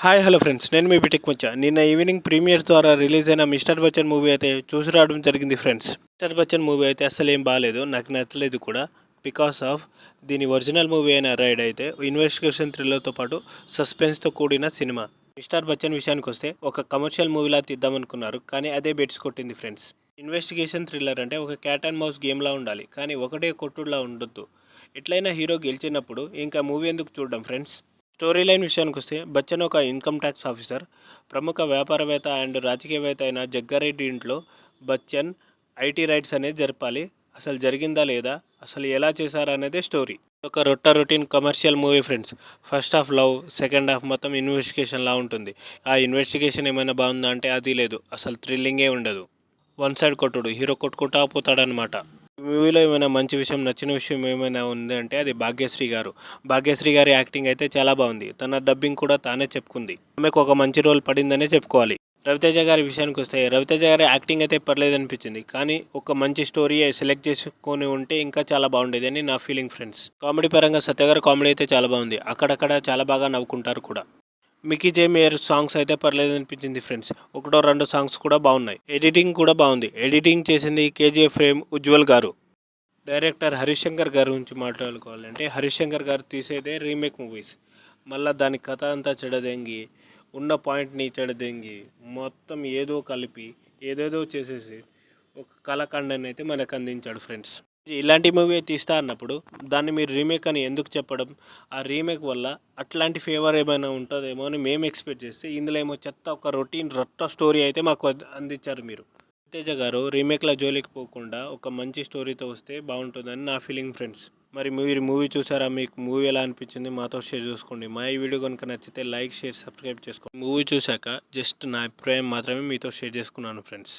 Hi hello friends, నేను మీ BTech వచ్చా. నిన్న ఈవినింగ్ ప్రీమియర్ ద్వారా రిలీజ్ అయిన మిస్టర్ బచ్చన్ మూవీ అయితే చూసి రావడం జరిగింది ఫ్రెండ్స్. మిస్టర్ బచ్చన్ మూవీ అయితే అసలు ఏం బాగాలేదు, నాకు నచ్చలేదు కూడా. బికాస్ ఆఫ్ దీని ఒరిజినల్ మూవీ అయిన రైడ్ అయితే ఇన్వెస్టిగేషన్ థ్రిల్లర్తో పాటు సస్పెన్స్తో కూడిన సినిమా. మిస్టర్ బచ్చన్ విషయానికి వస్తే ఒక కమర్షియల్ మూవీలా తీద్దామనుకున్నారు, కానీ అదే బెట్స్ కొట్టింది ఫ్రెండ్స్. ఇన్వెస్టిగేషన్ థ్రిల్లర్ అంటే ఒక క్యాట్ అండ్ మౌస్ గేమ్లా ఉండాలి, కానీ ఒకటే కొట్టుడులా ఉండొద్దు. ఎట్లయినా హీరో గెలిచినప్పుడు ఇంకా మూవీ ఎందుకు చూడడం ఫ్రెండ్స్. స్టోరీ లైన్ విషయానికి వస్తే బచ్చన్ ఒక ఇన్కమ్ ట్యాక్స్ ఆఫీసర్, ప్రముఖ వ్యాపారవేత్త అండ్ రాజకీయవేత్త అయిన జగ్గారెడ్డి ఇంట్లో బచ్చన్ ఐటీ రైట్స్ అనేది జరపాలి. అసలు జరిగిందా లేదా, అసలు ఎలా చేశారా అనేదే స్టోరీ. ఒక routine commercial movie friends. First half love, second half మొత్తం ఇన్వెస్టిగేషన్ లా ఉంటుంది. ఆ ఇన్వెస్టిగేషన్ ఏమైనా బాగుందా అంటే అది లేదు, అసలు థ్రిల్లింగే ఉండదు. వన్ సైడ్ కొట్టుడు, హీరో కొట్టుకుంటా పోతాడనమాట. మూవీలో ఏమైనా మంచి విషయం, నచ్చిన విషయం ఏమైనా ఉంది అంటే అది భాగ్యశ్రీ గారు. భాగ్యశ్రీ గారి యాక్టింగ్ అయితే చాలా బాగుంది. తన డబ్బింగ్ కూడా తానే చెప్పుకుంది. ఆమెకు ఒక మంచి రోల్ పడిందనే చెప్పుకోవాలి. రవితేజ గారి విషయానికి వస్తే రవితేజ గారి యాక్టింగ్ అయితే పర్లేదు అనిపించింది, కానీ ఒక మంచి స్టోరీ సెలెక్ట్ చేసుకొని ఉంటే ఇంకా చాలా బాగుండేది అని నా ఫీలింగ్ ఫ్రెండ్స్. కామెడీ పరంగా సత్య గారి కామెడీ అయితే చాలా బాగుంది, అక్కడక్కడ చాలా బాగా నవ్వుకుంటారు కూడా. మికీ జే మేయర్ సాంగ్స్ అయితే పర్లేదు అనిపించింది ఫ్రెండ్స్. ఒకటో రెండు సాంగ్స్ కూడా బాగున్నాయి. ఎడిటింగ్ కూడా బాగుంది. ఎడిటింగ్ చేసింది కేజీఎఫ్ ఫ్రేమ్ ఉజ్వల్ గారు. డైరెక్టర్ హరీష్ శంకర్ గారి గురించి మాట్లాడుకోవాలంటే హరీష్ శంకర్ గారు తీసేదే రీమేక్ మూవీస్. మళ్ళీ దాని కథ అంతా చెడదెంగి, ఉన్న పాయింట్ని చెడదెంగి, మొత్తం ఏదో కలిపి ఏదేదో చేసేసి ఒక కళాఖండాన్ని అయితే మనకు అందించాడు ఫ్రెండ్స్. ఇలాంటి మూవీ తీస్తా అన్నప్పుడు దాన్ని మీరు రీమేక్ అని ఎందుకు చెప్పడం? ఆ రీమేక్ వల్ల అట్లాంటి ఫేవర్ ఏమైనా ఉంటుందేమో అని మేము ఎక్స్పెక్ట్ చేస్తే, ఇందులో ఏమో చెత్త ఒక రొట్ట స్టోరీ అయితే మాకు అందించారు మీరు. తేజ గారు రీమేక్ల జోలికి పోకుండా ఒక మంచి స్టోరీతో వస్తే బాగుంటుందని నా ఫీలింగ్ ఫ్రెండ్స్. మరి మీరు మూవీ చూసారా? మీకు మూవీ ఎలా అనిపించింది మాతో షేర్ చేసుకోండి. మా ఈ వీడియో కనుక నచ్చితే లైక్, షేర్, సబ్స్క్రైబ్ చేసుకోండి. మూవీ చూశాక జస్ట్ నా అభిప్రాయం మాత్రమే మీతో షేర్ చేసుకున్నాను ఫ్రెండ్స్.